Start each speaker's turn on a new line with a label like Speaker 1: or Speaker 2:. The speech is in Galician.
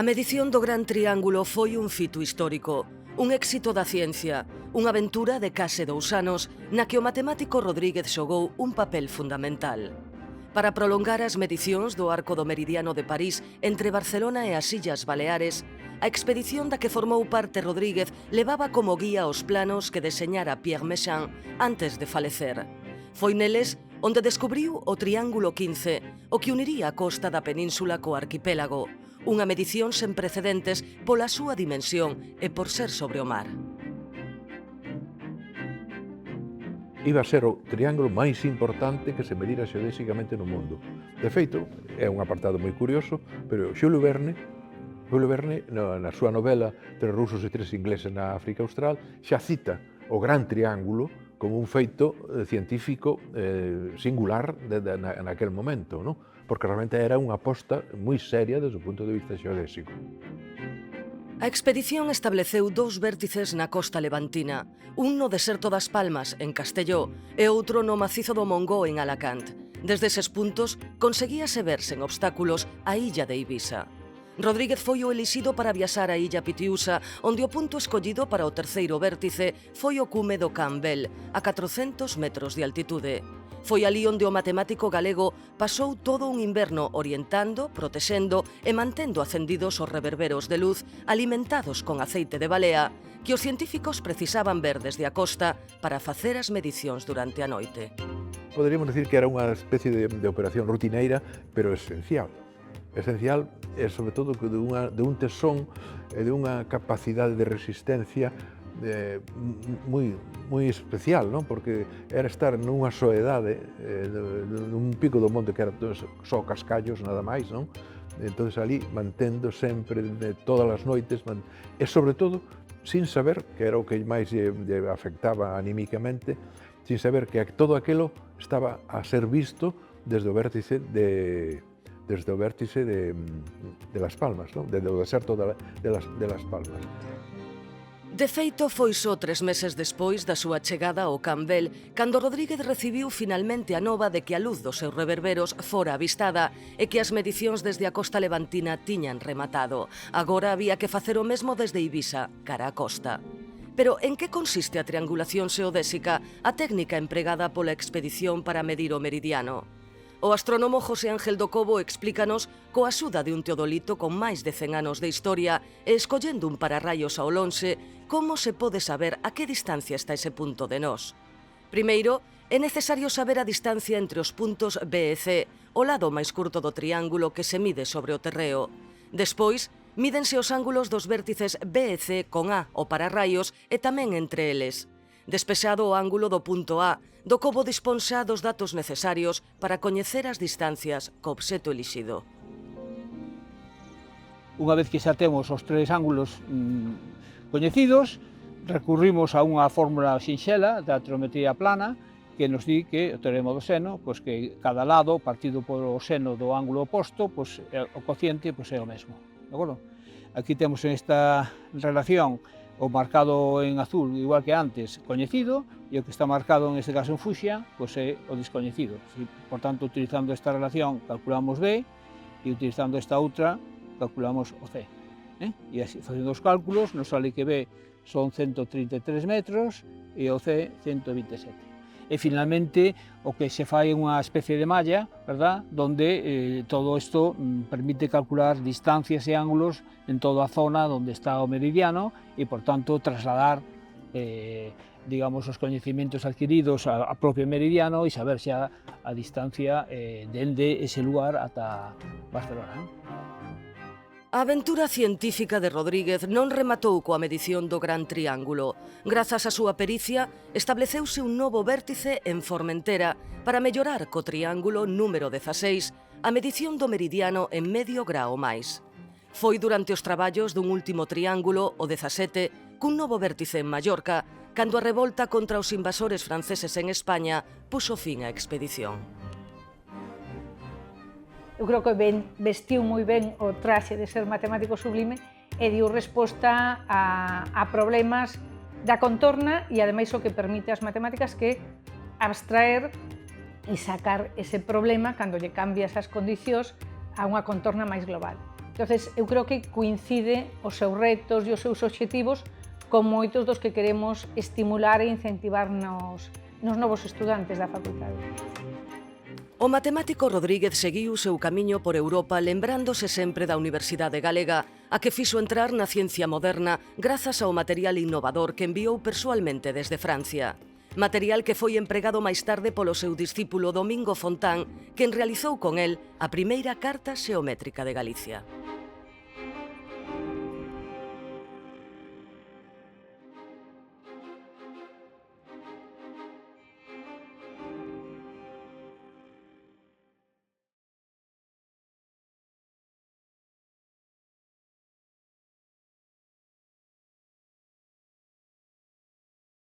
Speaker 1: A medición do Gran Triángulo foi un fito histórico, un éxito da ciencia, unha aventura de case 2 anos na que o matemático Rodríguez xogou un papel fundamental. Para prolongar as medicións do arco do meridiano de París entre Barcelona e as Illas Baleares, a expedición da que formou parte Rodríguez levaba como guía os planos que deseñara Pierre Méchain antes de falecer. Foi neles onde descubriu o Triángulo 15, o que uniría a costa da península co arquipélago, unha medición sen precedentes pola súa dimensión e por ser sobre o mar.
Speaker 2: Iba a ser o triángulo máis importante que se medira xeodésicamente no mundo. De feito, é un apartado moi curioso, pero Jules Verne, na súa novela Tres rusos e tres ingleses na África Austral, xa cita o Gran Triángulo como un feito científico singular naquel momento, non? Porque realmente era unha aposta moi seria desde o punto de vista xeodésico.
Speaker 1: A expedición estableceu 2 vértices na costa levantina, un no deserto das Palmas, en Castelló, e outro no macizo do Mongó, en Alacant. Desde eses puntos, conseguíase ver sen obstáculos a illa de Ibiza. Rodríguez foi o elixido para viaxar a illa Pitiúsa, onde o punto escollido para o terceiro vértice foi o cume do Campbell, a 400 metros de altitude. Foi ali onde o matemático galego pasou todo un inverno orientando, protexendo e mantendo acendidos os reverberos de luz alimentados con aceite de balea que os científicos precisaban ver desde a costa para facer as medicións durante a noite.
Speaker 2: Poderíamos decir que era unha especie de operación rutineira, pero esencial. Esencial é, sobre todo, de un tesón e de unha capacidade de resistencia moi especial, non? Porque era estar nunha soedade, nun pico do monte que era só cascallos, nada máis, non? Entón, ali, mantendo sempre, todas as noites, e, sobre todo, sin saber, que era o que máis lle afectaba anímicamente, sin saber que todo aquilo estaba a ser visto desde o vértice de Las Palmas, non? Desde o deserto de Las Palmas.
Speaker 1: De feito, foi só 3 meses despois da súa chegada ao Campbell cando Rodríguez recibiu finalmente a nova de que a luz dos seus reverberos fora avistada e que as medicións desde a costa levantina tiñan rematado. Agora había que facer o mesmo desde Ibiza, cara a costa. Pero en que consiste a triangulación xeodésica, a técnica empregada pola expedición para medir o meridiano? O astrónomo José Ángel do Cobo explícanos, coa axuda de un teodolito con máis de 100 anos de historia e escollendo un pararraios ao lonxe, como se pode saber a que distancia está ese punto de nós. Primeiro, é necesario saber a distancia entre os puntos B e C, o lado máis curto do triángulo que se mide sobre o terreo. Despois, mídense os ángulos dos vértices B e C con A, o pararraios, e tamén entre eles. Despexado o ángulo do punto A, do Cobo dispón xa dos datos necesarios para coñecer as distancias co obxecto elixido.
Speaker 3: Unha vez que xa temos os 3 ángulos coñecidos, recurrimos a unha fórmula sinxela da trigonometría plana que nos di que o teorema do seno, pois que cada lado partido polo seno do ángulo oposto, pois o cociente pois é o mesmo, de acordo? Aquí temos en esta relación o marcado en azul, igual que antes, coñecido, e o que está marcado, en este caso en fucsia, pois é o descoñecido. Por tanto, utilizando esta relación, calculamos B, e utilizando esta outra, calculamos o C. E así, facendo os cálculos, nos sale que B son 133 metros e o C 127. E finalmente o que se fai é unha especie de malla, verdad? Donde todo isto permite calcular distancias e ángulos en toda a zona onde está o meridiano e, por tanto, trasladar digamos, os coñecementos adquiridos a propio meridiano e saber xa a distancia dende ese lugar ata Barcelona, non?
Speaker 1: A aventura científica de Rodríguez non rematou coa medición do Gran Triángulo. Grazas á súa pericia, estableceuse un novo vértice en Formentera para mellorar co triángulo número 16 a medición do meridiano en medio grao máis. Foi durante os traballos dun último triángulo, o 17, cun novo vértice en Mallorca, cando a revolta contra os invasores franceses en España puxo fin á expedición.
Speaker 4: Eu creo que vestiu moi ben o traxe de ser matemático sublime e diu resposta a problemas da contorna e, ademais, o que permite as matemáticas que abstraer e sacar ese problema cando lle cambias as condicións a unha contorna máis global. Entonces, eu creo que coincide os seus retos e os seus obxectivos con moitos dos que queremos estimular e incentivar nos novos estudantes da facultade.
Speaker 1: O matemático Rodríguez seguiu o seu camiño por Europa lembrándose sempre da Universidade Galega, a que fixo entrar na ciencia moderna grazas ao material innovador que enviou persoalmente desde Francia. Material que foi empregado máis tarde polo seu discípulo Domingo Fontán, quen realizou con el a primeira carta xeométrica de Galicia.